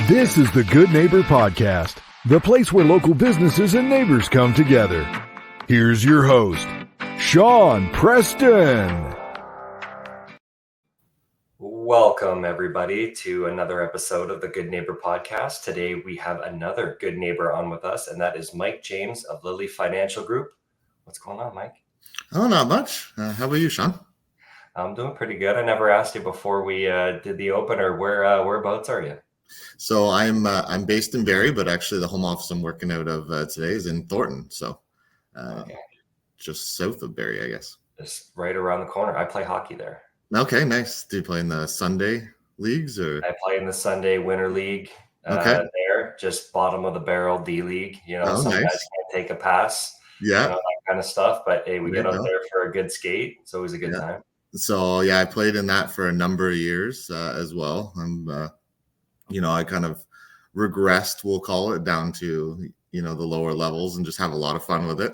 This is the Good Neighbor Podcast, the place where local businesses and neighbors come together. Here's your host, Sean Preston. Welcome, everybody, to another episode of the Good Neighbor Podcast. Today, we have another good neighbor on with us, and that is Mike James of Lilley Financial Group. What's going on, Mike? Oh, not much. How about you, Sean? I'm doing pretty good. I never asked you before we did the opener. Whereabouts are you? So I'm based in Barrie, but actually the home office I'm working out of today is in Thornton. So just south of Barrie, I guess. Just right around the corner. I play hockey there. Okay, nice. Do you play in the Sunday leagues or? I play in the Sunday Winter League there, just bottom of the barrel D League. You know, some guys can't take a pass. Yeah. That kind of stuff. But hey, we get out there for a good skate. It's always a good time. So yeah, I played in that for a number of years as well. I kind of regressed, we'll call it, down to, the lower levels and just have a lot of fun with it.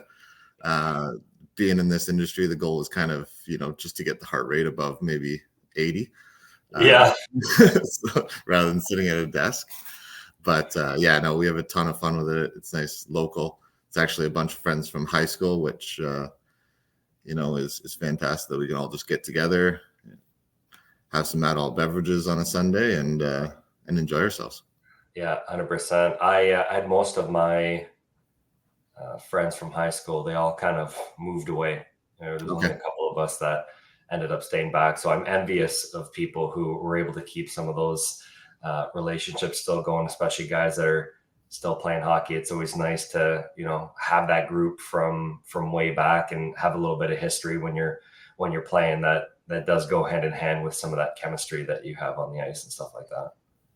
Being in this industry, the goal is kind of, just to get the heart rate above maybe 80. So, rather than sitting at a desk. But we have a ton of fun with it. It's nice, local. It's actually a bunch of friends from high school, which, is fantastic that we can all just get together, have some adult beverages on a Sunday and enjoy ourselves. Yeah, 100%. I had most of my friends from high school. They all kind of moved away. There was only a couple of us that ended up staying back. So I'm envious of people who were able to keep some of those relationships still going, especially guys that are still playing hockey. It's always nice to, have that group from way back and have a little bit of history when you're playing. That does go hand in hand with some of that chemistry that you have on the ice and stuff like that.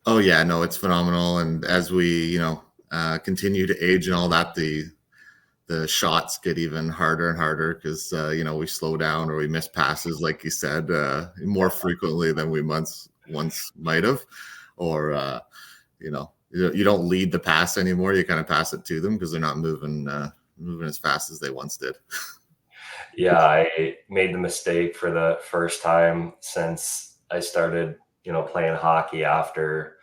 Oh yeah, no, it's phenomenal. And as we, continue to age and all that, the shots get even harder and harder because, we slow down or we miss passes, like you said, more frequently than we once might have, or, you don't lead the pass anymore. You kind of pass it to them because they're not moving as fast as they once did. Yeah, I made the mistake for the first time since I started, playing hockey after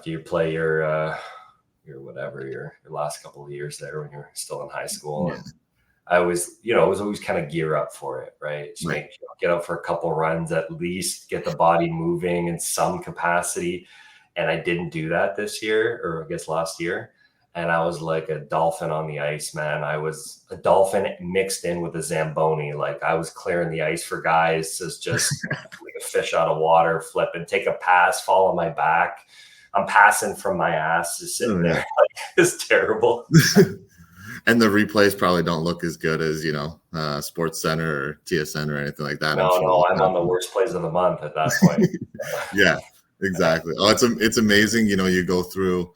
you play your last couple of years there when you're still in high school. Yeah. And I was always kind of gear up for it, right? Just get out for a couple runs, at least get the body moving in some capacity. And I didn't do that this year, or I guess last year. And I was like a dolphin on the ice, man. I was a dolphin mixed in with a Zamboni. Like I was clearing the ice for guys as just like a fish out of water, flip and take a pass, fall on my back. I'm passing from my ass, just sitting there. Like, it's terrible. And the replays probably don't look as good as, Sports Center or TSN or anything like that. No, I'm on the worst plays of the month at that point. Yeah, exactly. Oh, it's amazing. You go through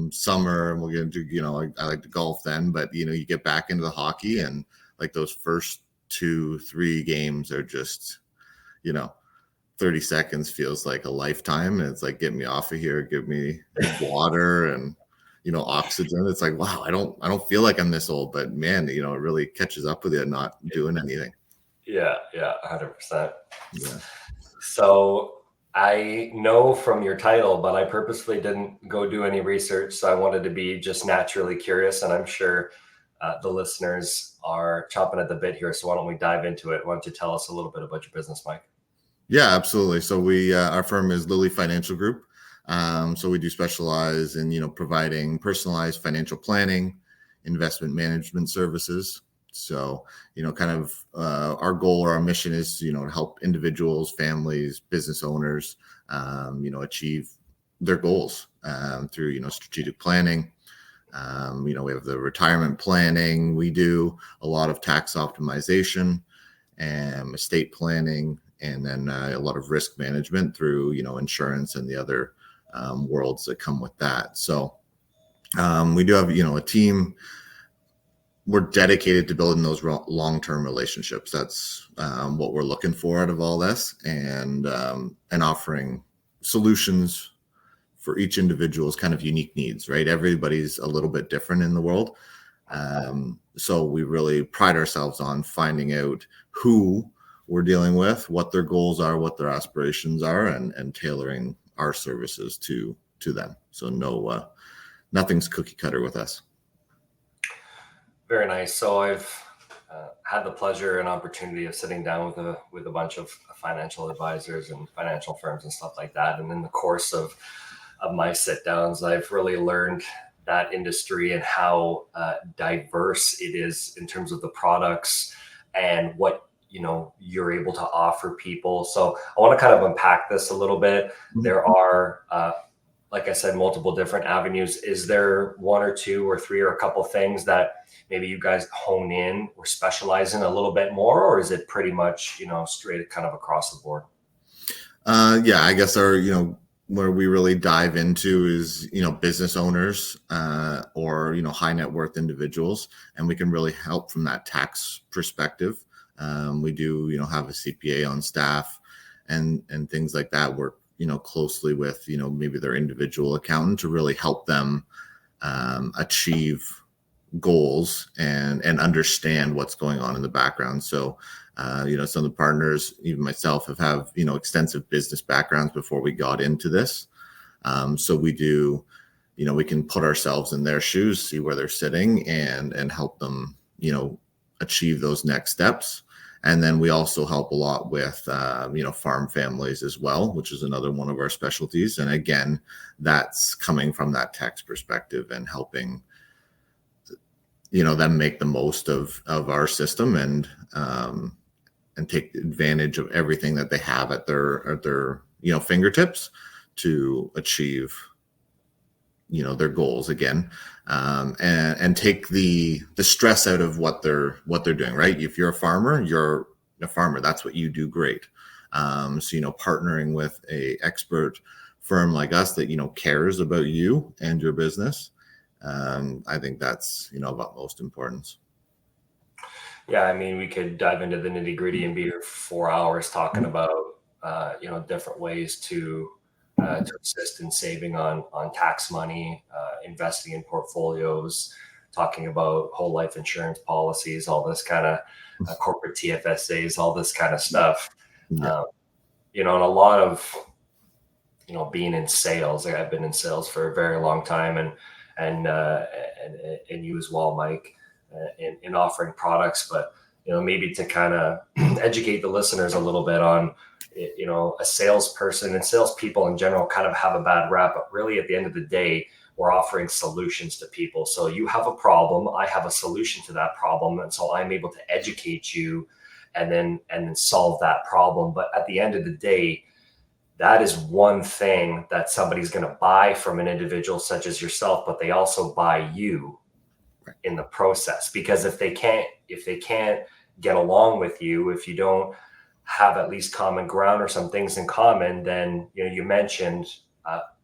summer and we'll get into, I like to golf then, but you get back into the hockey and like those first 2-3 games are just, 30 seconds feels like a lifetime. And it's like, get me off of here, give me water and, oxygen. It's like, wow, I don't feel like I'm this old, but man, it really catches up with you not doing anything. Yeah. 100%. Yeah. So I know from your title, but I purposely didn't go do any research. So I wanted to be just naturally curious. And I'm sure the listeners are chomping at the bit here. So why don't we dive into it? Why don't you tell us a little bit about your business, Mike? Yeah, absolutely. So our firm is Lilley Financial Group. So we do specialize in, providing personalized financial planning, investment management services. So, our goal or our mission is, to help individuals, families, business owners, achieve their goals through, strategic planning. We have the retirement planning. We do a lot of tax optimization and estate planning, and then a lot of risk management through, insurance and the other worlds that come with that. So we do have, a team. We're dedicated to building those long-term relationships. That's what we're looking for out of all this, and offering solutions for each individual's kind of unique needs, right? Everybody's a little bit different in the world. So we really pride ourselves on finding out who we're dealing with, what their goals are, what their aspirations are, and tailoring our services to to them. So nothing's cookie cutter with us. Very nice. So I've had the pleasure and opportunity of sitting down with a bunch of financial advisors and financial firms and stuff like that. And in the course of my sit downs, I've really learned that industry and how diverse it is in terms of the products and what you're able to offer people. So I want to kind of unpack this a little bit. Mm-hmm. There are like I said, multiple different avenues. Is there one or two or three or a couple things that maybe you guys hone in or specialize in a little bit more, or is it pretty much, straight kind of across the board? Yeah, I guess where we really dive into is, business owners or, high net worth individuals, and we can really help from that tax perspective. We do, have a CPA on staff and things like that. Work, closely with, maybe their individual accountant to really help them achieve goals and understand what's going on in the background. So, some of the partners, even myself, have extensive business backgrounds before we got into this. So we do, we can put ourselves in their shoes, see where they're sitting, and help them, achieve those next steps. And then we also help a lot with, farm families as well, which is another one of our specialties. And again, that's coming from that tax perspective and helping, them make the most of our system and take advantage of everything that they have at their fingertips to achieve, their goals again, and take the stress out of what they're doing, right? If you're a farmer, that's what you do great. So, partnering with a expert firm like us that, cares about you and your business, I think that's, of utmost importance. Yeah, I mean, we could dive into the nitty gritty and be here for 4 hours talking about, different ways to assist in saving on tax money, investing in portfolios, talking about whole life insurance policies, all this kind of corporate TFSAs, all this kind of stuff. Yeah. And a lot of, being in sales, like I've been in sales for a very long time and you as well, Mike, in offering products, but, maybe to kind of educate the listeners a little bit on, a salesperson and salespeople in general kind of have a bad rap, but really at the end of the day, we're offering solutions to people. So you have a problem, I have a solution to that problem. And so I'm able to educate you and then solve that problem. But at the end of the day, that is one thing that somebody's going to buy from an individual such as yourself, but they also buy you in the process, because if they can't get along with you, if you don't have at least common ground or some things in common, then you mentioned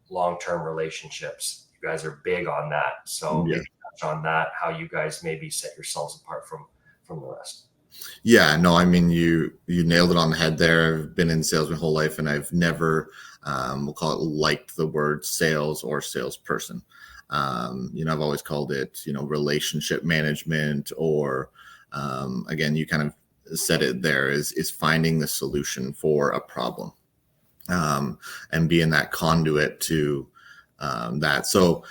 long-term relationships. You guys are big on that. So maybe touch on that, how you guys maybe set yourselves apart from the rest. Yeah, no, I mean, you nailed it on the head there. I've been in sales my whole life, and I've never, we'll call it, liked the word sales or salesperson. I've always called it, relationship management, or again, you kind of said it there, is finding the solution for a problem, and being that conduit to that. So,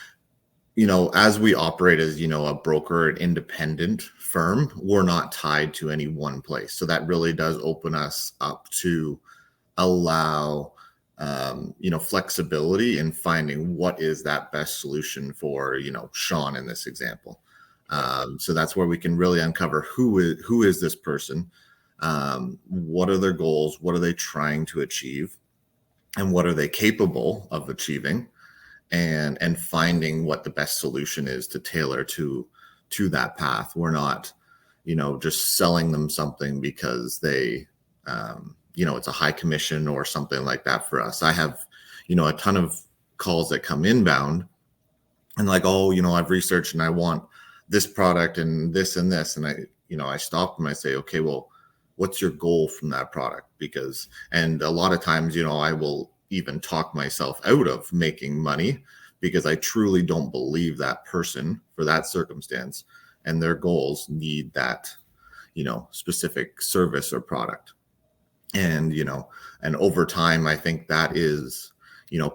as we operate as, a broker, an independent firm, we're not tied to any one place. So that really does open us up to allow, flexibility in finding what is that best solution for, Sean in this example. So that's where we can really uncover who is this person, what are their goals, what are they trying to achieve, and what are they capable of achieving, and finding what the best solution is to tailor to that path. We're not, just selling them something because they, it's a high commission or something like that for us. I have, a ton of calls that come inbound and like, oh, I've researched and I want this product and this and this. And I stop them. I say, okay, well, what's your goal from that product? And a lot of times, I will even talk myself out of making money because I truly don't believe that person for that circumstance and their goals need that, specific service or product. And, and over time, I think that is,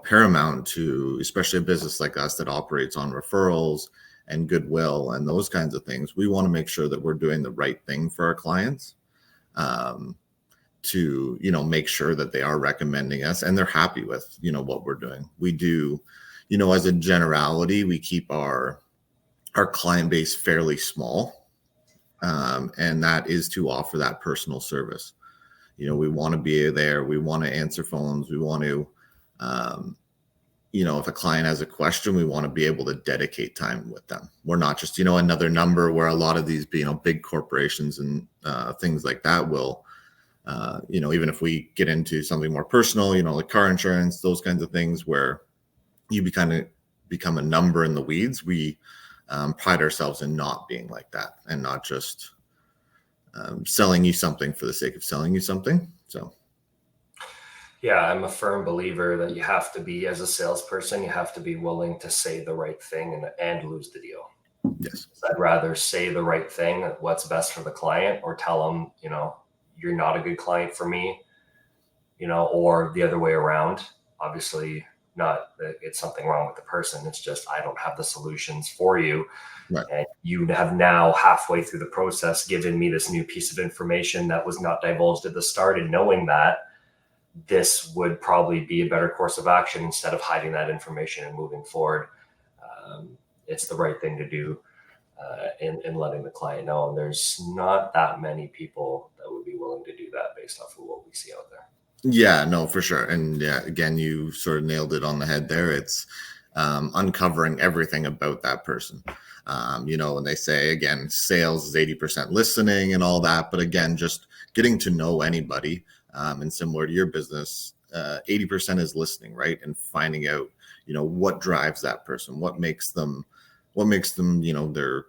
paramount to, especially a business like us that operates on referrals and goodwill and those kinds of things. We want to make sure that we're doing the right thing for our clients, to, make sure that they are recommending us and they're happy with, what we're doing. We do, as a generality, we keep our client base fairly small. And that is to offer that personal service. We want to be there. We want to answer phones. We want to, if a client has a question, we want to be able to dedicate time with them. We're not just, another number where a lot of these, big corporations and things like that will, even if we get into something more personal, like car insurance, those kinds of things where you become a number in the weeds. We pride ourselves in not being like that and not just selling you something for the sake of selling you something. So. Yeah, I'm a firm believer that you have to be, as a salesperson, you have to be willing to say the right thing and lose the deal. Yes. I'd rather say the right thing, what's best for the client, or tell them, you're not a good client for me, or the other way around. Obviously, not that it's something wrong with the person. It's just, I don't have the solutions for you. Right. And you have now halfway through the process given me this new piece of information that was not divulged at the start. And knowing that, this would probably be a better course of action instead of hiding that information and moving forward. It's the right thing to do in letting the client know. And there's not that many people that would be willing to do that based off of what we see out there. Yeah, no, for sure. And yeah, again, you sort of nailed it on the head there. It's uncovering everything about that person. And they say, again, sales is 80% listening and all that. But again, just getting to know anybody. And similar to your business, 80% is listening, right? And finding out, what drives that person, what makes them, their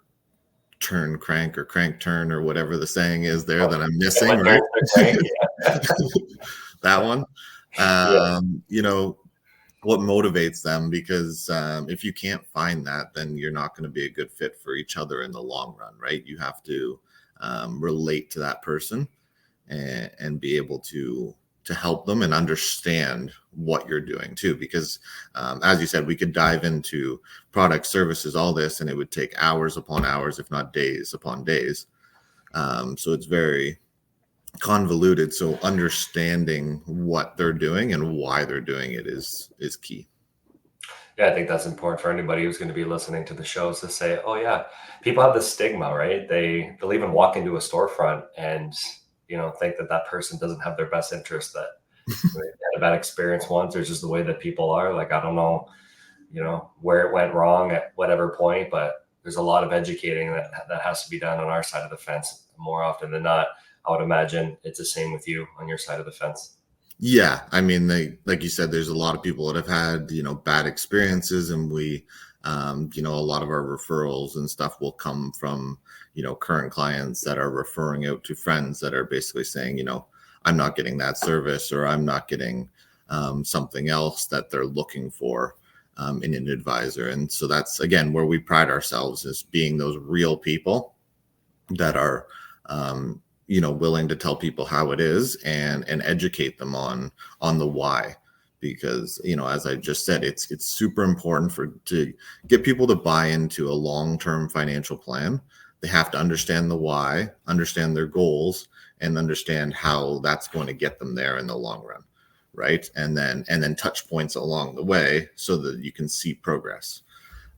turn crank or crank turn or whatever the saying is there that I'm missing, right? That one, what motivates them, because if you can't find that, then you're not going to be a good fit for each other in the long run, right? You have to relate to that person and be able to help them and understand what you're doing too. Because as you said, we could dive into product, services, all this, and it would take hours upon hours, if not days upon days. So it's very convoluted. So understanding what they're doing and why they're doing it is key. Yeah, I think that's important for anybody who's going to be listening to the shows to say, oh yeah, people have this stigma, right? They'll even walk into a storefront and think that person doesn't have their best interest, that they had a bad experience once, or just the way that people are. Like, I don't know, where it went wrong at whatever point, but there's a lot of educating that has to be done on our side of the fence. More often than not, I would imagine it's the same with you on your side of the fence. Yeah. I mean, like you said, there's a lot of people that have had, bad experiences, and we, a lot of our referrals and stuff will come from, current clients that are referring out to friends that are basically saying, I'm not getting that service, or I'm not getting something else that they're looking for in an advisor. And so that's, again, where we pride ourselves, is being those real people that are, willing to tell people how it is and educate them on the why. Because, as I just said, it's super important to get people to buy into a long-term financial plan. They have to understand the why, understand their goals, and understand how that's going to get them there in the long run, right? And then touch points along the way so that you can see progress.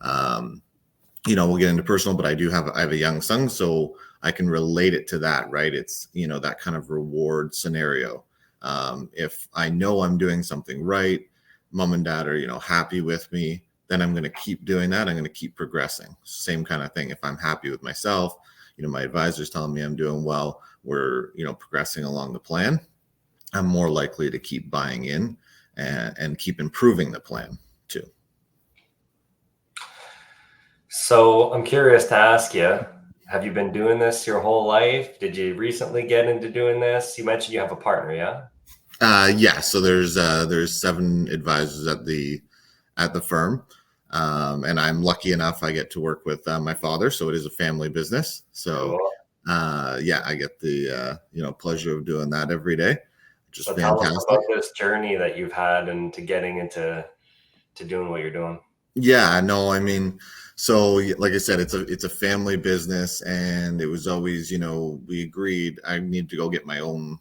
We'll get into personal, but I have a young son, so I can relate it to that, right? It's, that kind of reward scenario. If I know I'm doing something right, mom and dad are, happy with me, then I'm going to keep doing that. I'm going to keep progressing. Same kind of thing. If I'm happy with myself, my advisor's telling me I'm doing well, we're, progressing along the plan, I'm more likely to keep buying in and keep improving the plan too. So I'm curious to ask you, have you been doing this your whole life? Did you recently get into doing this? You mentioned you have a partner, yeah? Yeah. So there's 7 advisors at the firm. And I'm lucky enough, I get to work with my father. So it is a family business. So, Cool. yeah, I get the, pleasure of doing that every day. just So tell us fantastic. about this journey that you've had into getting into doing what you're doing. Yeah, no, I mean, so like I said, it's a family business, and it was always, we agreed I need to go get my own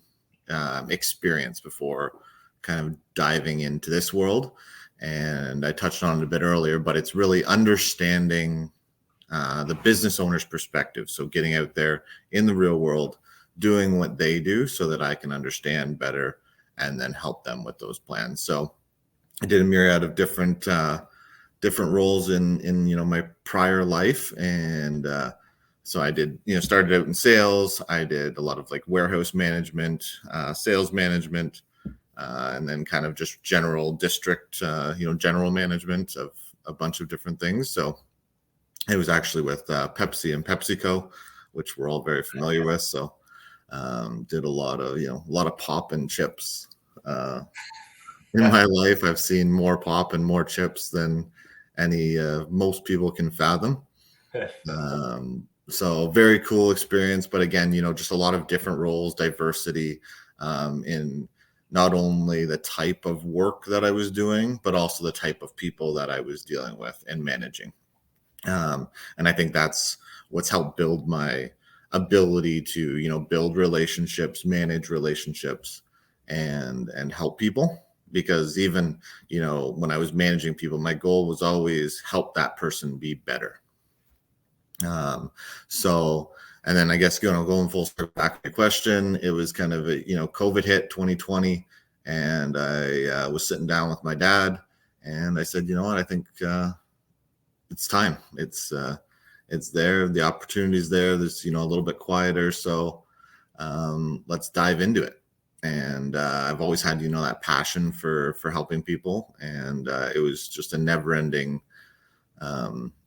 experience before kind of diving into this world. And I touched on it a bit earlier, but it's really understanding the business owner's perspective. So getting out there in the real world, doing what they do so that I can understand better and then help them with those plans. So I did a myriad of different roles in my prior life. And so I did, started out in sales. I did a lot of like warehouse management, sales management, and then kind of just general district, general management of a bunch of different things. So it was actually with Pepsi and PepsiCo, which we're all very familiar with. So did a lot of pop and chips. In my life, I've seen more pop and more chips than any most people can fathom. So very cool experience, but again, just a lot of different roles, diversity in not only the type of work that I was doing, but also the type of people that I was dealing with and managing. And I think that's what's helped build my ability to, build relationships, manage relationships, and help people. Because even, when I was managing people, my goal was always help that person be better. So, and then I guess, going full circle back to the question, it was kind of, COVID hit 2020, and I was sitting down with my dad, and I said, you know what, I think it's time. It's there. The opportunity's there. There's, a little bit quieter. So let's dive into it. And I've always had, that passion for helping people. And it was just a never ending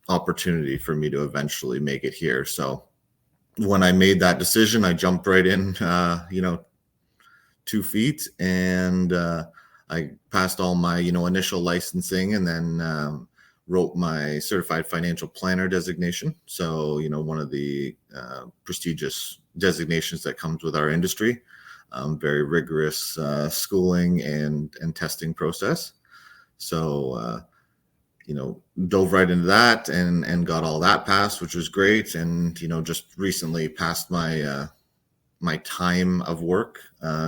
opportunity for me to eventually make it here. So when I made that decision, I jumped right in, 2 feet, and I passed all my, initial licensing, and then wrote my certified financial planner designation. So, one of the prestigious designations that comes with our industry. Very rigorous schooling and testing process. So, dove right into that and got all that passed, which was great. And, just recently passed my my time of work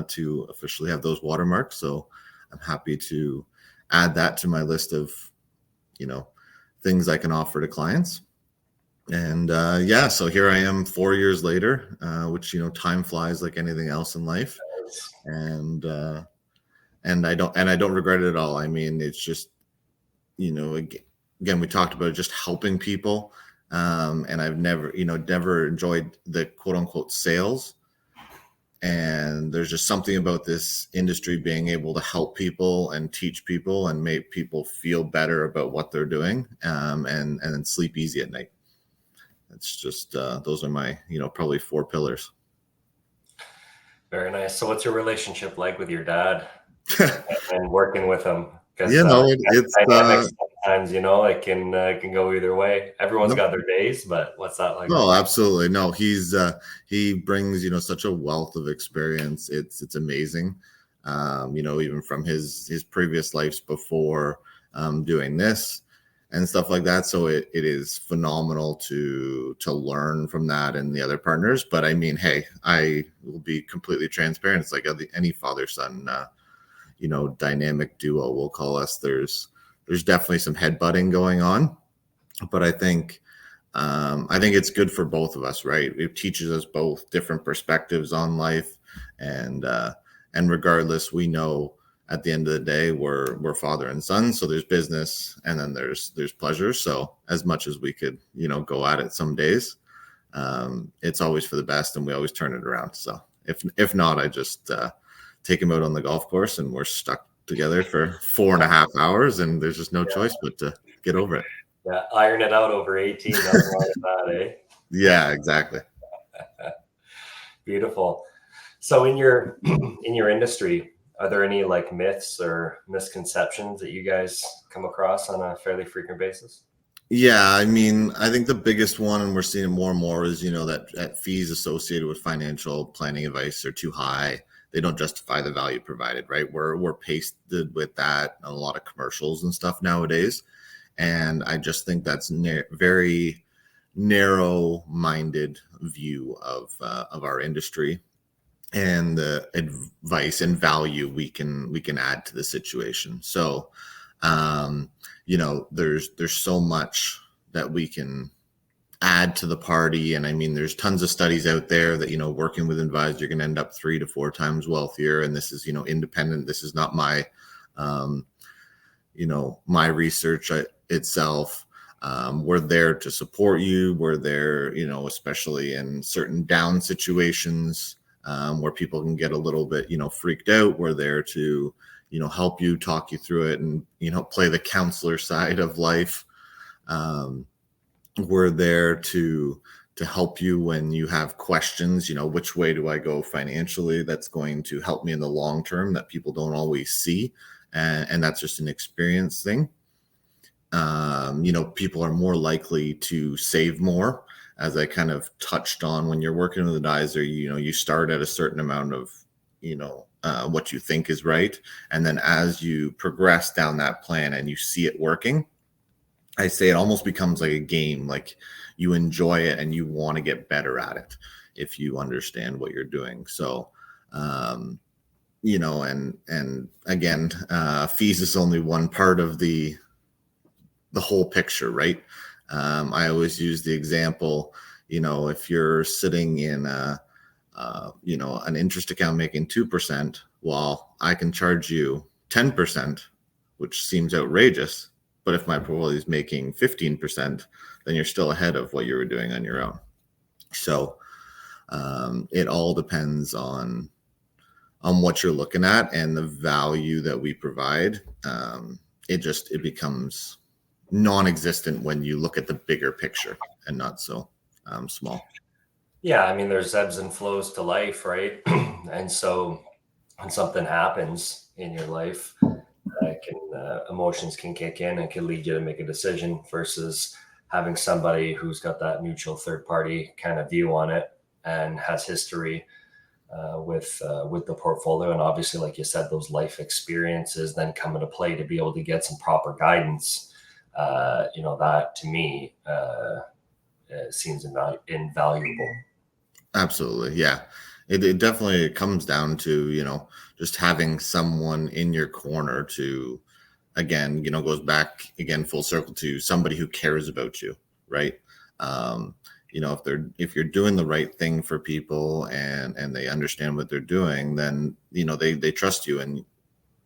to officially have those watermarks. So I'm happy to add that to my list of, things I can offer to clients. And so here I am 4 years later, which, time flies like anything else in life. And I don't regret it at all. I mean, it's just, again, we talked about just helping people. And I've never enjoyed the quote unquote sales. And there's just something about this industry being able to help people and teach people and make people feel better about what they're doing, and then sleep easy at night. It's just those are my probably 4 pillars. Very nice. So what's your relationship like with your dad and working with him? Because it's dynamics sometimes, it can go either way. Everyone's got their days, but what's that like? No, absolutely. No, he brings, such a wealth of experience. It's amazing. Even from his previous lives before doing this and stuff like that. So it is phenomenal to learn from that and the other partners. But I mean, hey, I will be completely transparent. It's like any father-son dynamic duo, we'll call us. There's definitely some headbutting going on, but I think it's good for both of us, right? It teaches us both different perspectives on life, and regardless, we know at the end of the day we're father and son. So there's business, and then there's pleasure. So as much as we could go at it some days, it's always for the best, and we always turn it around. So if not, I just take him out on the golf course, and we're stuck together for 4.5 hours, and there's just no choice but to get over it. Yeah, iron it out over 18. Nothing wrong with that, eh? Yeah, exactly. Beautiful. So in your industry, are there any like myths or misconceptions that you guys come across on a fairly frequent basis? Yeah, I mean, I think the biggest one, and we're seeing it more and more, is that fees associated with financial planning advice are too high. they don't justify the value provided, right? We're pasted with that in a lot of commercials and stuff nowadays. And I just think that's very narrow-minded view of our industry and the advice and value we can add to the situation. So, there's so much that we can add to the party. And I mean, there's tons of studies out there that, working with advisors, you're going to end up 3 to 4 times wealthier. And this is, independent. This is not my, my research itself. We're there to support you. We're there, especially in certain down situations where people can get a little bit, freaked out. We're there to, help you, talk you through it, and, play the counselor side of life. We're there to help you when you have questions, which way do I go financially? That's going to help me in the long term that people don't always see. And that's just an experience thing. People are more likely to save more, as I kind of touched on. When you're working with an advisor, you start at a certain amount of, what you think is right. And then as you progress down that plan and you see it working, I say it almost becomes like a game. Like, you enjoy it and you want to get better at it if you understand what you're doing. So, and again, fees is only one part of the whole picture, right? I always use the example, if you're sitting in an interest account making 2%, well, I can charge you 10%, which seems outrageous. But if my portfolio is making 15%, then you're still ahead of what you were doing on your own. So it all depends on what you're looking at and the value that we provide. It becomes non-existent when you look at the bigger picture and not so small. Yeah, I mean, there's ebbs and flows to life, right? And so when something happens in your life, emotions can kick in and can lead you to make a decision, versus having somebody who's got that neutral third party kind of view on it and has history with the portfolio. And obviously, like you said, those life experiences then come into play to be able to get some proper guidance. That to me seems invaluable. Absolutely. Yeah. It definitely comes down to, just having someone in your corner to, again, goes back again full circle to somebody who cares about you, right? If you're doing the right thing for people and they understand what they're doing, then, they trust you and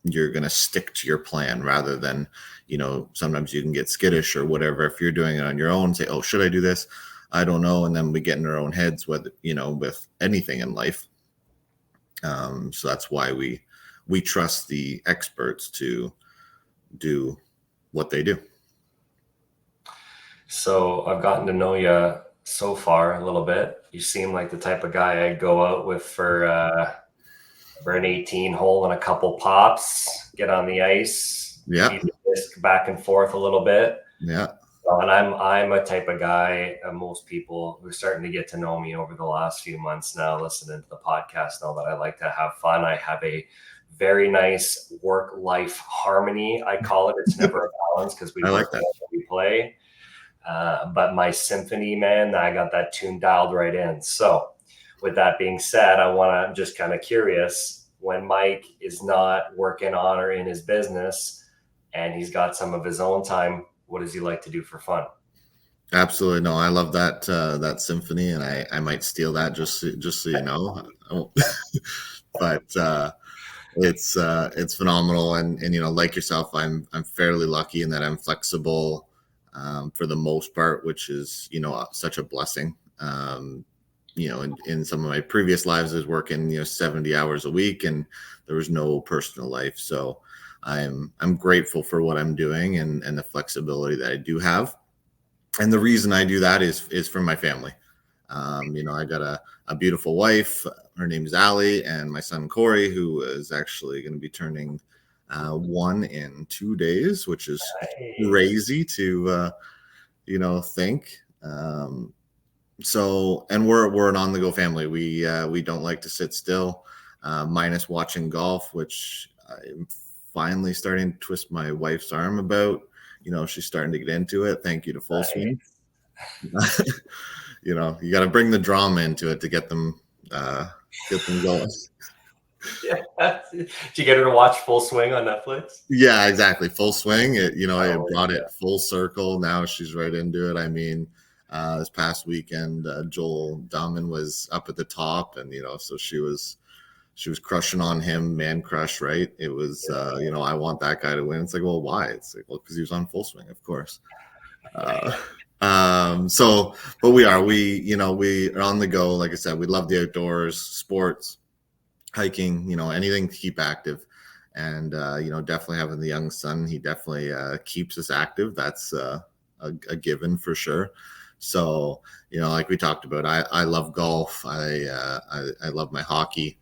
you're going to stick to your plan, rather than, sometimes you can get skittish or whatever. If you're doing it on your own, say, oh, should I do this? I don't know. And then we get in our own heads with anything in life. So that's why we trust the experts to do what they do. So I've gotten to know you so far a little bit. You seem like the type of guy I'd go out with for an 18 hole and a couple pops, get on the ice, feed the disc back and forth a little bit. Yeah. And I'm a type of guy, most people who are starting to get to know me over the last few months now, listening to the podcast, know that I like to have fun. I have a very nice work-life harmony, I call it. It's never a balance because we work and we play. But my symphony, man, I got that tune dialed right in. So with that being said, I'm just kind of curious, when Mike is not working on or in his business and he's got some of his own time, what does he like to do for fun? Absolutely. No, I love that symphony, and I might steal that just so you know. But it's phenomenal, and like yourself, I'm fairly lucky in that I'm flexible for the most part, which is such a blessing. In some of my previous lives, I was working 70 hours a week, and there was no personal life. So I'm grateful for what I'm doing and the flexibility that I do have. And the reason I do that is for my family. I got a beautiful wife. Her name is Allie, and my son Corey, who is actually going to be turning 1 in 2 days, which is crazy to think. So, and we're an on-the-go family. We don't like to sit still. minus watching golf, which I'm finally starting to twist my wife's arm about. She's starting to get into it. Thank you to Full Swing. You got to bring the drama into it to get them going. Yeah. Did you get her to watch Full Swing on Netflix? Yeah, exactly. Full Swing. It brought it full circle. Now she's right into it. I mean, this past weekend, Joel Dahman was up at the top, and so she was crushing on him, man crush, right? It was, I want that guy to win. It's like, well, why? It's like, well, because he was on Full Swing, of course. But we are on the go. Like I said, we love the outdoors, sports, hiking, anything to keep active. And, definitely having the young son, he definitely keeps us active. That's a given for sure. So, like we talked about, I love golf. I love my hockey.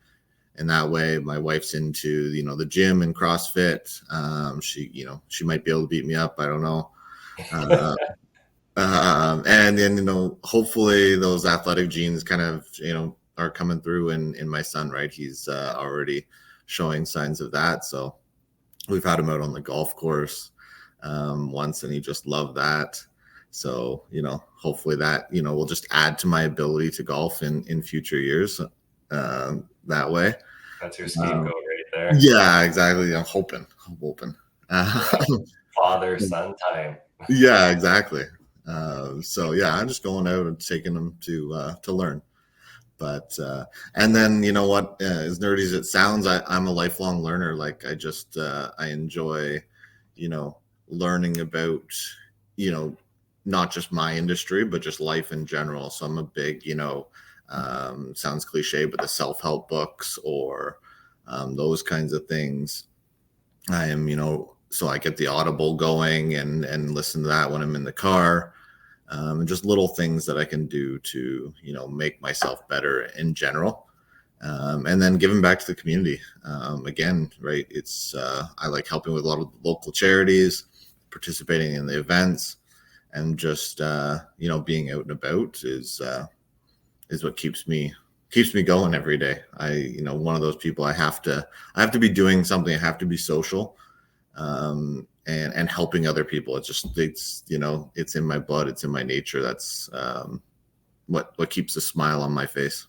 And that way, my wife's into, the gym and CrossFit. She might be able to beat me up. I don't know. And then, hopefully those athletic genes kind of, are coming through in my son, right? He's already showing signs of that. So we've had him out on the golf course once, and he just loved that. So, hopefully that, will just add to my ability to golf in future years that way. That's your scapegoat right there. Yeah, exactly. I'm hoping. Father-son time. Yeah, exactly. So yeah, I'm just going out and taking them to learn. But and then what, as nerdy as it sounds, I'm a lifelong learner. Like I enjoy learning about not just my industry but just life in general. So I'm a big sounds cliche, but the self-help books or those kinds of things. I am so I get the Audible going and listen to that when I'm in the car. And just little things that I can do to, make myself better in general. And then giving back to the community. Again, right. It's, I like helping with a lot of local charities, participating in the events, and just, being out and about is what keeps me going every day. One of those people, I have to be doing something. I have to be social. And helping other people. It's in my blood. It's in my nature. That's what keeps a smile on my face.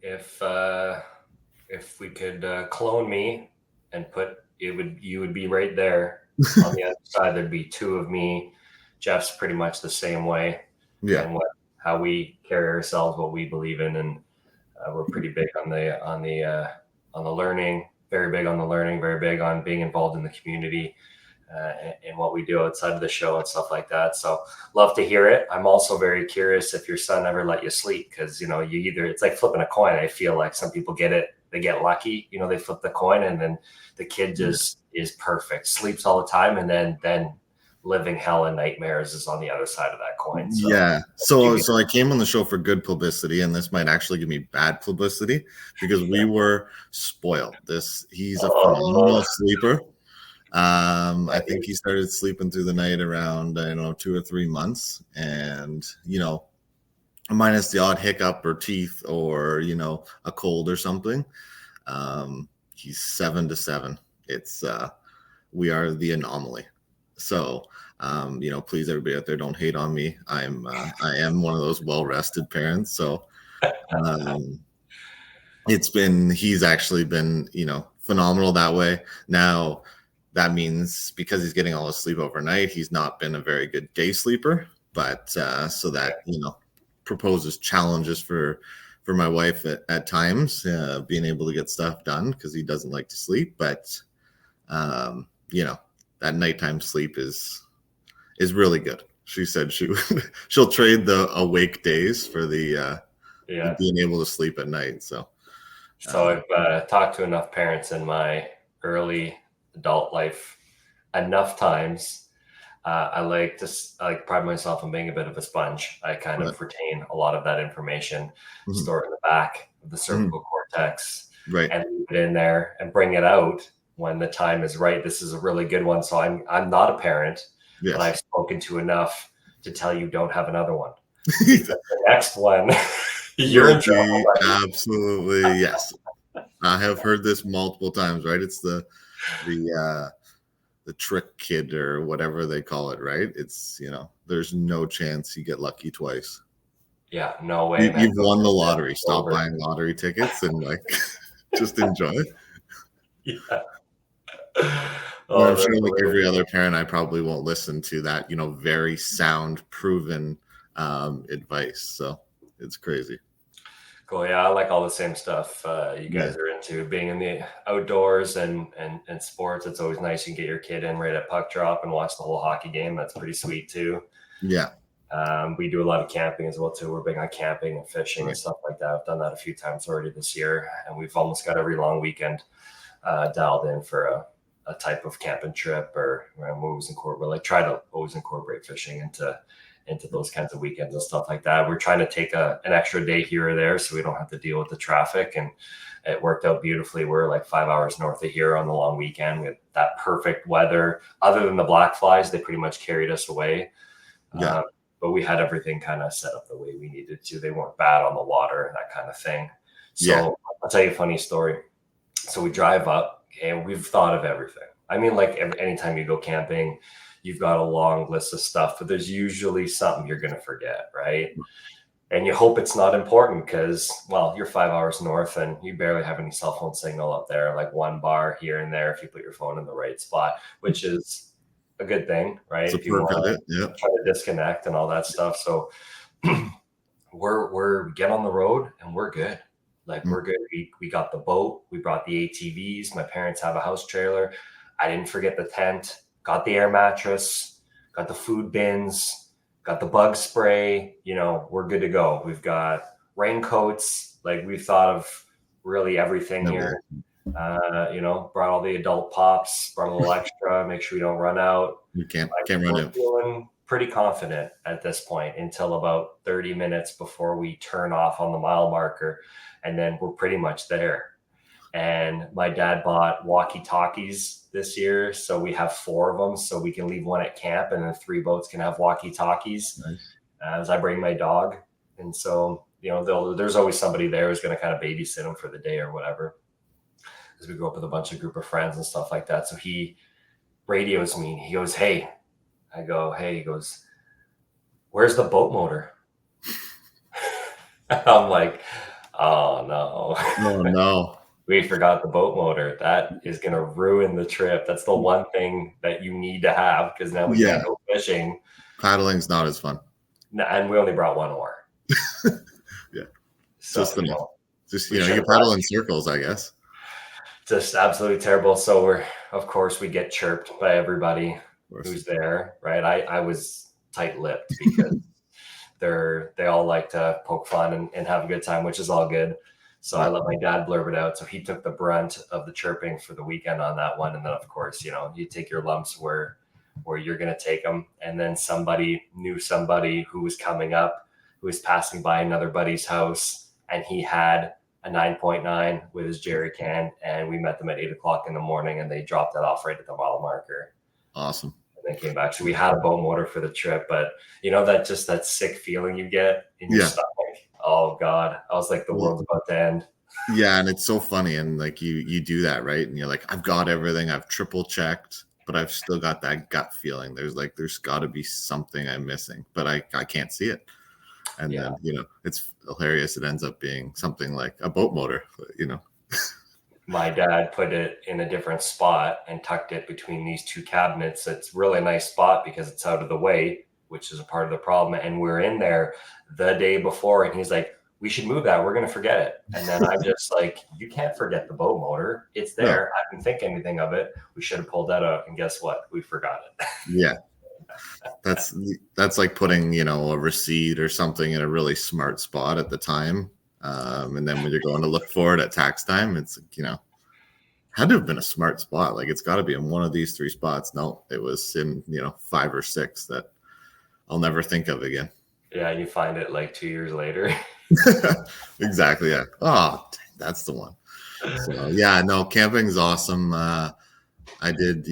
If we could clone me and you would be right there on the other side. There'd be two of me. Jeff's pretty much the same way. Yeah. And how we carry ourselves, what we believe in, and we're pretty big on the learning. Very big on the learning, very big on being involved in the community and what we do outside of the show and stuff like that. So love to hear it. I'm also very curious if your son ever let you sleep, because, it's like flipping a coin. I feel like some people get it. They get lucky, they flip the coin and then the kid just is perfect, sleeps all the time. And then living hell and nightmares is on the other side of that coin. So, yeah. So I came on the show for good publicity, and this might actually give me bad publicity because we were spoiled. He's a phenomenal sleeper. I think he started sleeping through the night around, 2 or 3 months, and, minus the odd hiccup or teeth or, a cold or something. He's 7 to 7. It's, we are the anomaly. So, please, everybody out there, don't hate on me. I am one of those well-rested parents. So, he's actually been, phenomenal that way. Now, that means because he's getting all his sleep overnight, he's not been a very good day sleeper. But so that, proposes challenges for my wife at times, being able to get stuff done because he doesn't like to sleep. But, that nighttime sleep is really good. She said she'll trade the awake days for the being able to sleep at night. So I've talked to enough parents in my early adult life enough times. I like pride myself on being a bit of a sponge. I kind of retain a lot of that information, store it in the back of the cervical cortex, and leave it in there and bring it out when the time is right. This is a really good one. So I'm not a parent, but I've spoken to enough to tell you don't have another one. The next one, you're in trouble. Absolutely, yes. I have heard this multiple times, right? It's the trick kid or whatever they call it, right? It's, there's no chance you get lucky twice. Yeah, no way, man. You've won the lottery. Stop Over. buying lottery tickets and just enjoy it. Yeah. I'm sure like every other parent, I probably won't listen to that, very sound, proven advice. So it's crazy. Cool. Yeah, I like all the same stuff you guys are into. Being in the outdoors and sports, it's always nice. You can get your kid in right at puck drop and watch the whole hockey game. That's pretty sweet too. Yeah. We do a lot of camping as well too. We're big on camping and fishing and stuff like that. I've done that a few times already this year, and we've almost got every long weekend dialed in for a type of camping trip, or try to always incorporate fishing into those kinds of weekends and stuff like that. We're trying to take an extra day here or there so we don't have to deal with the traffic, and it worked out beautifully. We're like 5 hours north of here on the long weekend. We had that perfect weather. Other than the black flies, they pretty much carried us away. Yeah. But we had everything kind of set up the way we needed to. They weren't bad on the water and that kind of thing. So I'll tell you a funny story. So we drive up and we've thought of everything. I mean, like anytime you go camping, you've got a long list of stuff, but there's usually something you're going to forget, right? And you hope it's not important because, well, you're 5 hours north and you barely have any cell phone signal up there, like one bar here and there if you put your phone in the right spot, which is a good thing, right? If you want to try to disconnect and all that stuff. So we're get on the road and we're good. Like we're good. We got the boat. We brought the ATVs. My parents have a house trailer. I didn't forget the tent. Got the air mattress. Got the food bins. Got the bug spray. We're good to go. We've got raincoats. Like we've thought of really everything here. Brought all the adult pops, brought a little extra, make sure we don't run out. You can't run out. Feeling pretty confident at this point until about 30 minutes before we turn off on the mile marker. And then we're pretty much there. And my dad bought walkie-talkies this year. So we have 4 of them. So we can leave one at camp and then 3 boats can have walkie-talkies. Nice. As I bring my dog. And so, there's always somebody there who's going to kind of babysit them for the day or whatever. As we go up with a group of friends and stuff like that. So he radios me. He goes, "Hey." I go, "Hey." He goes, "Where's the boat motor?" I'm like, "Oh, no." Oh, no. We forgot the boat motor. That is going to ruin the trip. That's the one thing that you need to have because now we can't go fishing. Paddling's not as fun. And we only brought 1 oar. Yeah. So, you paddle in circles, I guess. Just absolutely terrible. So we get chirped by everybody who's there, right? I was tight-lipped because they all like to poke fun and have a good time, which is all good. So I let my dad blurb it out. So he took the brunt of the chirping for the weekend on that one. And then of course, you take your lumps where you're going to take them. And then somebody knew somebody who was coming up, who was passing by another buddy's house, and he had a 9.9 with his jerry can, and we met them at 8:00 in the morning, and they dropped that off right at the mile marker. Awesome. And they came back. So we had a boat motor for the trip, but that sick feeling you get in your stomach. Oh God, I was like, the world's about to end. Yeah, and it's so funny, and like you do that, right? And you're like, I've got everything, I've triple checked, but I've still got that gut feeling. There's got to be something I'm missing, but I can't see it. And then, it's hilarious. It ends up being something like a boat motor, My dad put it in a different spot and tucked it between these 2 cabinets. It's a really nice spot because it's out of the way, which is a part of the problem. And we're in there the day before, and he's like, "We should move that. We're going to forget it." And then I'm just like, "You can't forget the boat motor. It's there. I didn't think anything of it. We should have pulled that out." And guess what? We forgot it. Yeah. That's like putting, a receipt or something in a really smart spot at the time. And then when you're going to look for it at tax time, it's, had to have been a smart spot. Like it's got to be in one of these 3 spots. No, it was in, 5 or 6 that I'll never think of again. Yeah. You find it like 2 years later. Exactly. Yeah. Oh, that's the one. So yeah, no, camping's awesome. I did,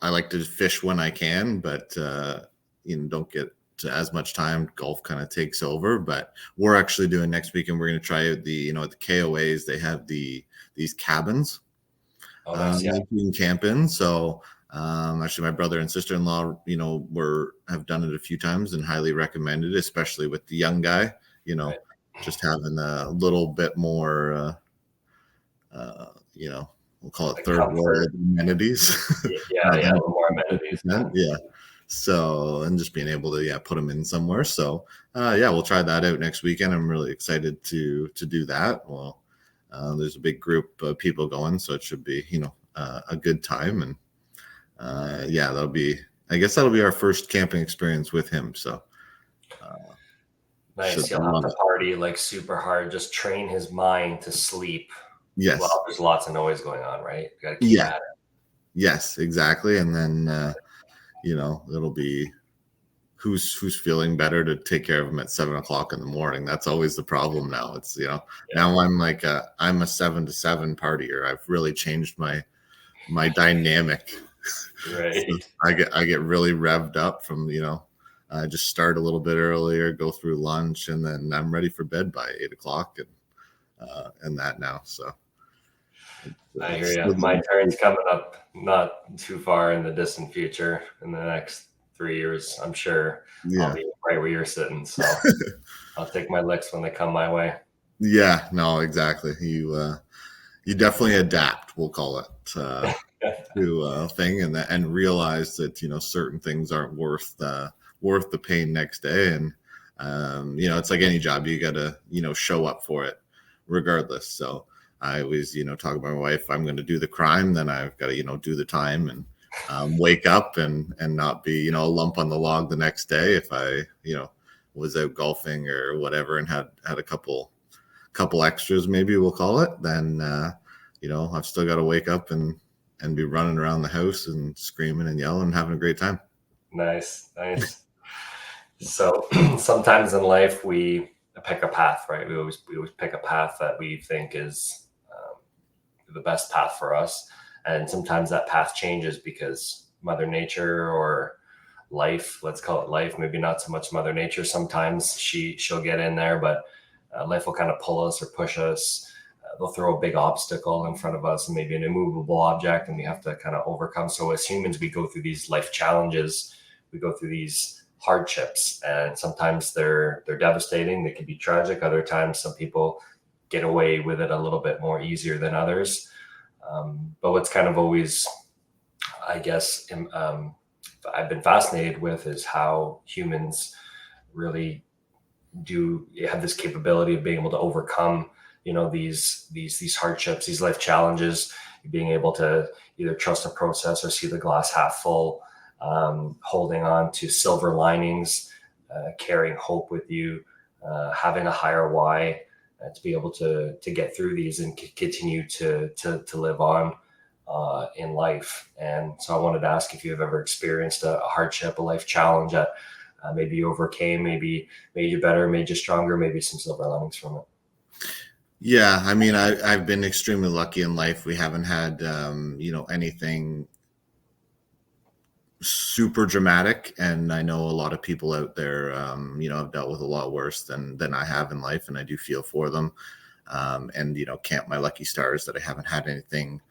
I like to fish when I can, but don't get as much time. Golf kind of takes over, but we're actually doing next weekend. We're going to try out at the KOAs. They have these cabins Oh, nice. Yeah. that you can camp in. So actually, my brother and sister-in-law, have done it a few times and highly recommend it, especially with the young guy. Right. Just having a little bit more, we'll call it Like third comfort. world amenities. Yeah, a little more amenities. Yeah. So, and just being able to, put them in somewhere. So, we'll try that out next weekend. I'm really excited to do that. Well, there's a big group of people going, so it should be, a good time. And I guess that'll be our first camping experience with him. So, nice. You'll have to party like super hard, just train his mind to sleep. Yes. Well, there's lots of noise going on, right? You got to keep at it. Yes, exactly. And then, it'll be who's feeling better to take care of him at 7 o'clock in the morning. That's always the problem now. It's, now I'm like, I'm a 7 to 7 partier. I've really changed my dynamic. Right. So I get really revved up from, I just start a little bit earlier, go through lunch, and then I'm ready for bed by 8 o'clock and that now. So I hear you. My turn's coming up not too far in the distant future. In the next 3 years, I'm sure I'll be right where you're sitting. So I'll take my licks when they come my way. Yeah, no, exactly. You definitely adapt, we'll call it, to a thing, and realize that certain things aren't worth the pain next day. And it's like any job, you got to show up for it regardless. So I always talk about my wife. I'm going to do the crime, then I've got to do the time and wake up and not be a lump on the log the next day if I was out golfing or whatever and had a couple extras, maybe we'll call it. Then I've still got to wake up and be running around the house and screaming and yelling and having a great time. Nice. So sometimes in life we pick a path, right? We always pick a path that we think is the best path for us, and sometimes that path changes because Mother Nature or life, let's call it life, maybe not so much Mother Nature. Sometimes she'll get in there, but life will kind of pull us or push us. They'll throw a big obstacle in front of us, and maybe an immovable object, and we have to kind of overcome. So as humans, we go through these life challenges, we go through these hardships, and sometimes they're devastating. They can be tragic. Other times, some people get away with it a little bit more easier than others. But what's kind of always, I guess, I've been fascinated with is how humans really do have this capability of being able to overcome, these hardships, these life challenges, being able to either trust the process or see the glass half full, holding on to silver linings, carrying hope with you, having a higher why, to be able to get through these and continue to live on in life. And so I wanted to ask if you've ever experienced a hardship, a life challenge that maybe you overcame, maybe made you better, made you stronger, maybe some silver linings from it. Yeah, I mean, I've been extremely lucky in life. We haven't had anything super dramatic, and I know a lot of people out there have dealt with a lot worse than I have in life, and I do feel for them, and count my lucky stars that I haven't had anything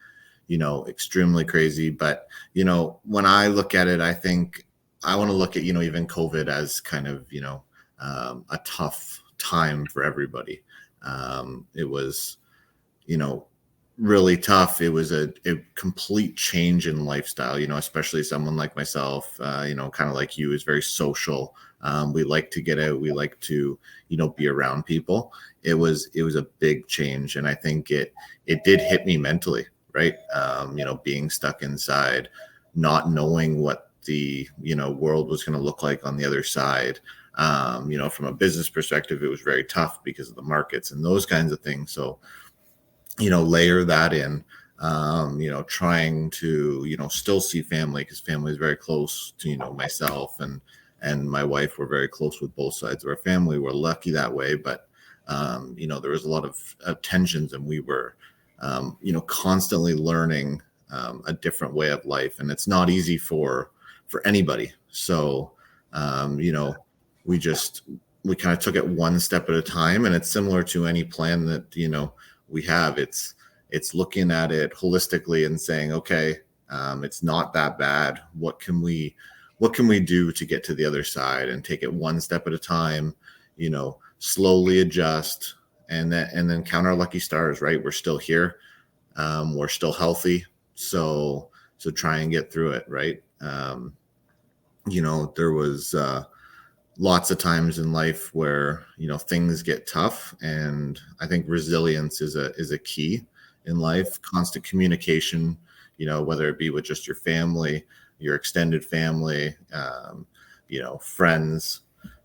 extremely crazy. But when I look at it, I think I want to look at even COVID as kind of a tough time for everybody. It was really tough. It was a complete change in lifestyle, especially someone like myself, kind of like you, is very social. We like to get out. We like to, be around people. It was a big change. And I think it did hit me mentally, right? Being stuck inside, not knowing what the, world was going to look like on the other side. From a business perspective, it was very tough because of the markets and those kinds of things. So, layer that in, trying to, still see family, because family is very close to, myself and my wife. We're very close with both sides of our family. We're lucky that way. But, there was a lot of tensions, and we were, constantly learning a different way of life. And it's not easy for anybody. So, we kind of took it one step at a time. And it's similar to any plan that, we have. It's looking at it holistically and saying, okay, it's not that bad. What can we do to get to the other side, and take it one step at a time, slowly adjust, and then count our lucky stars, right? We're still here. We're still healthy. So try and get through it. Right. There was, lots of times in life where, things get tough. And I think resilience is a key in life. Constant communication, whether it be with just your family, your extended family, friends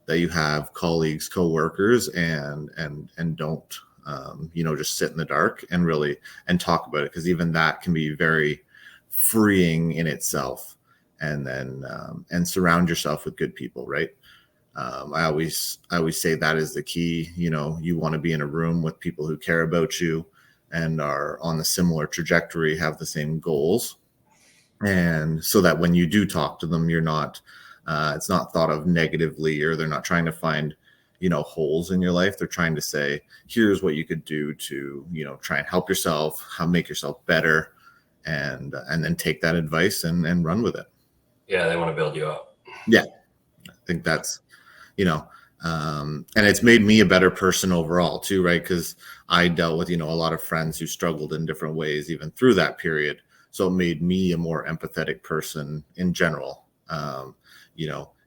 that you have, colleagues, coworkers, and don't, just sit in the dark and talk about it. Because even that can be very freeing in itself. And then, and surround yourself with good people, right? I always say that is the key. You want to be in a room with people who care about you and are on the similar trajectory, have the same goals. And so that when you do talk to them, you're not, it's not thought of negatively, or they're not trying to find, holes in your life. They're trying to say, here's what you could do to, try and help yourself, how make yourself better, and then take that advice and run with it. Yeah. They want to build you up. Yeah. I think that's, and it's made me a better person overall too, right? Because I dealt with, a lot of friends who struggled in different ways, even through that period. So it made me a more empathetic person in general,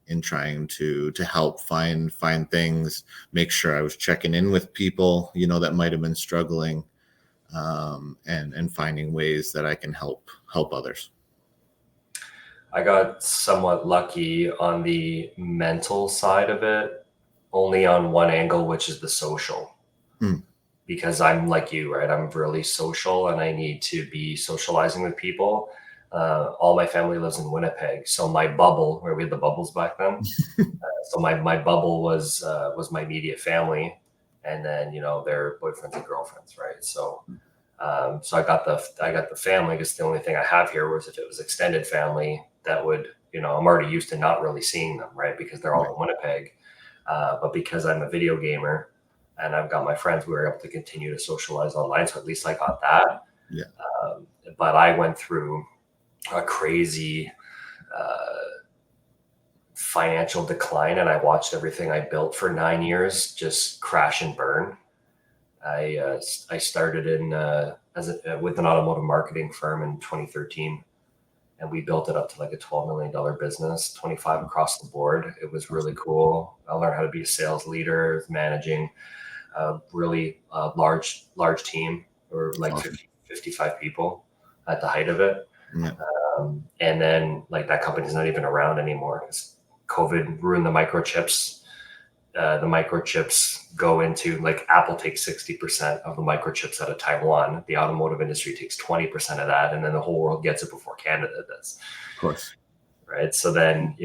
in trying to help find things, make sure I was checking in with people, that might have been struggling, and finding ways that I can help others. I got somewhat lucky on the mental side of it, only on one angle, which is the social. Because I'm like you, right? I'm really social and I need to be socializing with people. All my family lives in Winnipeg. So my bubble, where we had the bubbles back then. So my bubble was my immediate family, and then, their boyfriends and girlfriends, right? So I got the family, because the only thing I have here was, if it was extended family, that would, I'm already used to not really seeing them, right? Because they're all in Winnipeg. But because I'm a video gamer and I've got my friends, we were able to continue to socialize online. So at least I got that. Yeah. But I went through a crazy financial decline, and I watched everything I built for 9 years just crash and burn. I started with an automotive marketing firm in 2013, and we built it up to like a $12 million business, 25 across the board. It was really cool. I learned how to be a sales leader, managing a really large team, or like 50, 55 people at the height of it. Yeah. And then, like, that company's not even around anymore because COVID ruined the microchips. The microchips go into, like, Apple takes 60% of the microchips out of Taiwan. The automotive industry takes 20% of that, and then the whole world gets it before Canada does. Of course. Right. So then,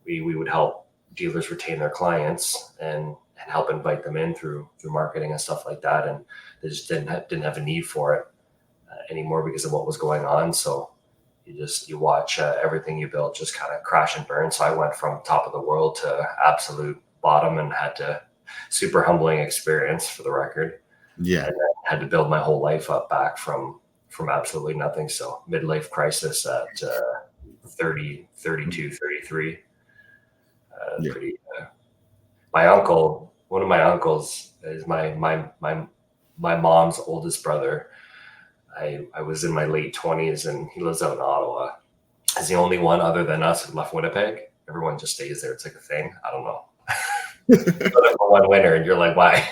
we would help dealers retain their clients and help invite them in through marketing and stuff like that. And they just didn't have a need for it anymore because of what was going on. So you watch everything you built just kind of crash and burn. So I went from top of the world to absolute bottom, and super humbling experience, for the record. Yeah. And then had to build my whole life up back from absolutely nothing. So midlife crisis at 30, 32, 33. Yeah. One of my uncles is my mom's oldest brother. I was in my late 20s, and he lives out in Ottawa. He's the only one other than us who left Winnipeg. Everyone just stays there. It's like a thing. I don't know. But for one winter, and you're like, why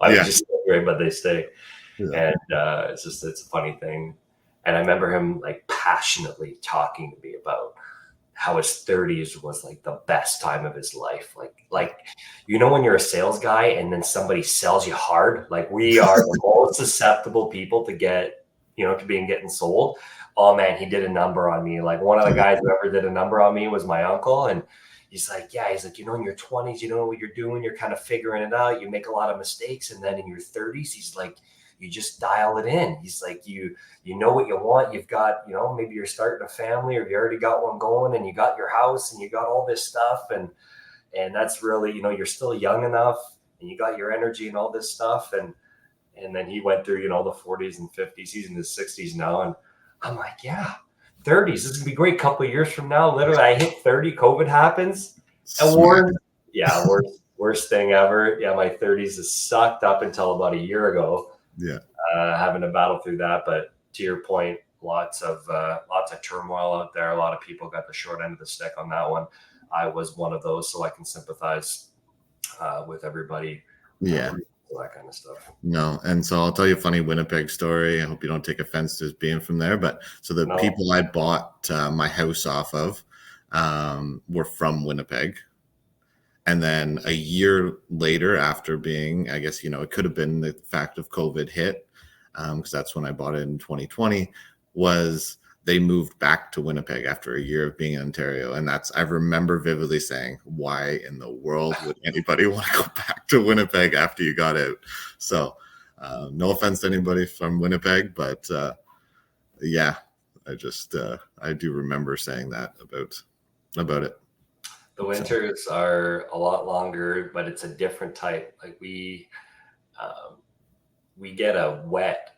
did you stay here? But they stay. Yeah. And it's a funny thing. And I remember him, like, passionately talking to me about how his 30s was like the best time of his life. Like, when you're a sales guy and then somebody sells you hard, like, we are the most susceptible people to getting sold. Oh man, he did a number on me. Like, one of the guys who ever did a number on me was my uncle. And he's like, in your 20s, you don't know what you're doing. You're kind of figuring it out. You make a lot of mistakes. And then in your 30s, he's like, you just dial it in. He's like, you know what you want. You've got, maybe you're starting a family, or you already got one going, and you got your house and you got all this stuff. And And that's really, you're still young enough and you got your energy and all this stuff. And then he went through, the 40s and 50s. He's in his 60s now. And I'm like, yeah, 30s. This is going to be great. A couple of years from now, literally, I hit 30, COVID happens. And worst thing ever. Yeah, my 30s is sucked up until about a year ago. Yeah. Having to battle through that. But to your point, lots of turmoil out there. A lot of people got the short end of the stick on that one. I was one of those, so I can sympathize with everybody. Yeah. That kind of stuff. No. And so I'll tell you a funny Winnipeg story. I hope you don't take offense to being from there. But so the people I bought my house off of were from Winnipeg. And then a year later, after being, I guess, it could have been the fact of COVID hit, because that's when I bought it in 2020, was they moved back to Winnipeg after a year of being in Ontario. And I remember vividly saying, why in the world would anybody want to go back to Winnipeg after you got out? So no offense to anybody from Winnipeg, but yeah, I do remember saying that about it. The winters are a lot longer, but it's a different type. Like we get a wet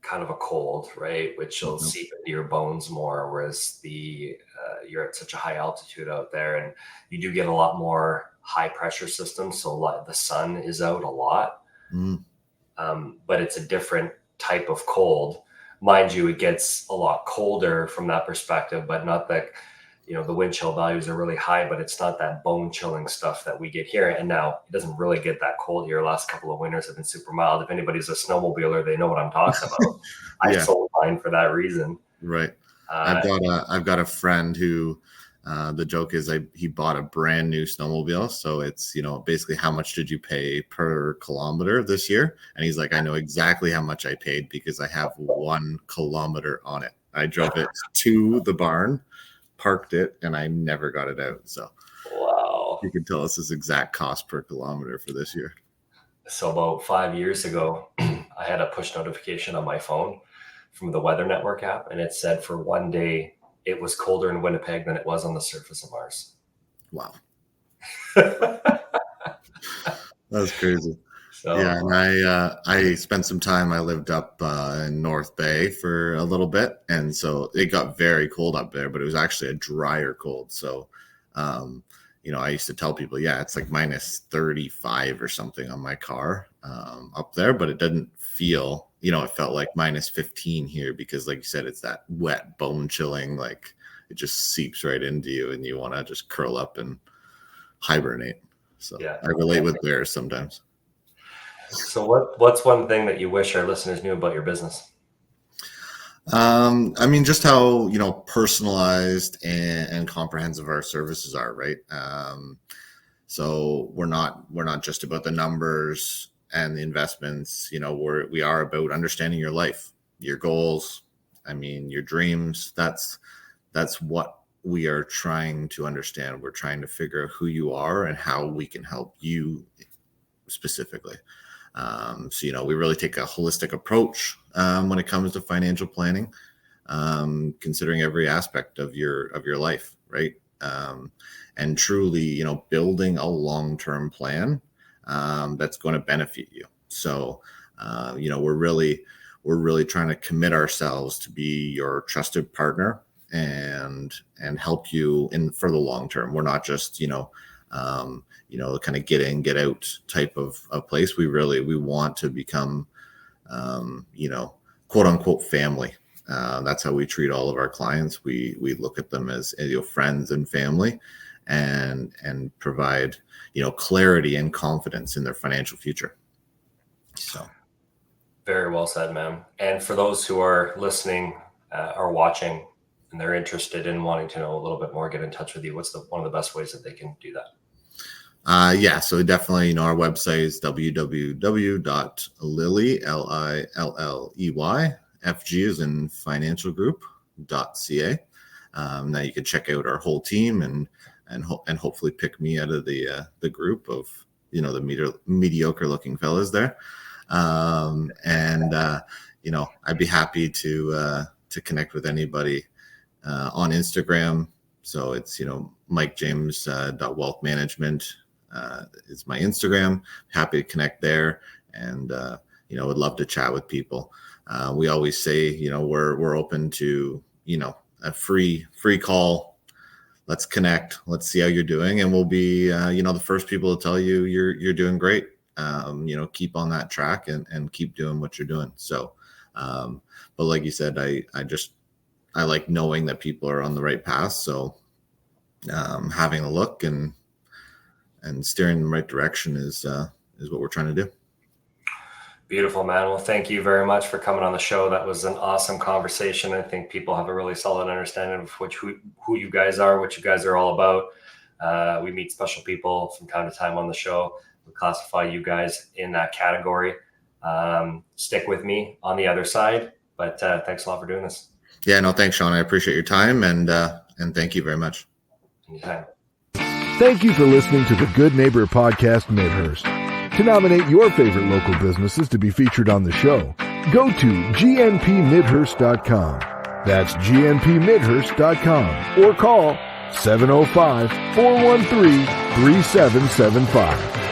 kind of a cold, right? Which will seep into your bones more. Whereas you're at such a high altitude out there, and you do get a lot more high pressure systems. So the sun is out a lot, but it's a different type of cold. Mind you, it gets a lot colder from that perspective, but not that, the wind chill values are really high, but it's not that bone chilling stuff that we get here. And now it doesn't really get that cold here. Last couple of winters have been super mild. If anybody's a snowmobiler, they know what I'm talking about. I sold mine for that reason. Right. I've got a friend who, the joke is he bought a brand new snowmobile. So it's, basically how much did you pay per kilometer this year? And he's like, I know exactly how much I paid because I have 1 kilometer on it. I drove it to the barn, parked it, and I never got it out. So wow, you can tell us his exact cost per kilometer for this year. So about 5 years ago, I had a push notification on my phone from the Weather Network app, and it said for one day it was colder in Winnipeg than it was on the surface of Mars. Wow. That's crazy. So, yeah, and I spent some time. I lived up in North Bay for a little bit, and so it got very cold up there. But it was actually a drier cold. So, I used to tell people, it's like minus 35 or something on my car up there, but it didn't feel. It felt like minus 15 here because, like you said, it's that wet, bone chilling. Like it just seeps right into you, and you want to just curl up and hibernate. So I relate with bears sometimes. So what's one thing that you wish our listeners knew about your business? Just how, personalized and comprehensive our services are, right? So we're not just about the numbers and the investments, we are about understanding your life, your goals, your dreams. That's what we are trying to understand. We're trying to figure out who you are and how we can help you specifically. We really take a holistic approach when it comes to financial planning, considering every aspect of your life, right? And truly, building a long-term plan that's going to benefit you. So, we're really trying to commit ourselves to be your trusted partner and help you for the long term. We're not just, kind of get in, get out type of place. We want to become, quote unquote family. That's how we treat all of our clients. We look at them as friends and family, and provide clarity and confidence in their financial future. So, very well said, ma'am. And for those who are listening or watching, and they're interested in wanting to know a little bit more, get in touch with you. What's one of the best ways that they can do that? So definitely, our website is www.lilley, Lilley, FG as in financial group.ca. Now you can check out our whole team and hopefully pick me out of the group of, the mediocre looking fellas there. I'd be happy to connect with anybody on Instagram, So it's, Mike James .wealth management is my Instagram. Happy to connect there, and would love to chat with people. We always say, we're open to, a free call. Let's connect. Let's see how you're doing, and we'll be the first people to tell you you're doing great. Keep on that track and keep doing what you're doing. So, but like you said, I like knowing that people are on the right path. So, having a look and steering in the right direction is what we're trying to do. Beautiful, man. Well, thank you very much for coming on the show. That was an awesome conversation. I think people have a really solid understanding of who you guys are, what you guys are all about. We meet special people from time to time on the show. We classify you guys in that category. Stick with me on the other side, but thanks a lot for doing this. Yeah, no, thanks, Sean. I appreciate your time, and thank you very much. Anytime. Thank you for listening to the Good Neighbor Podcast Midhurst. To nominate your favorite local businesses to be featured on the show, go to gnpmidhurst.com. That's gnpmidhurst.com, or call 705-413-3775.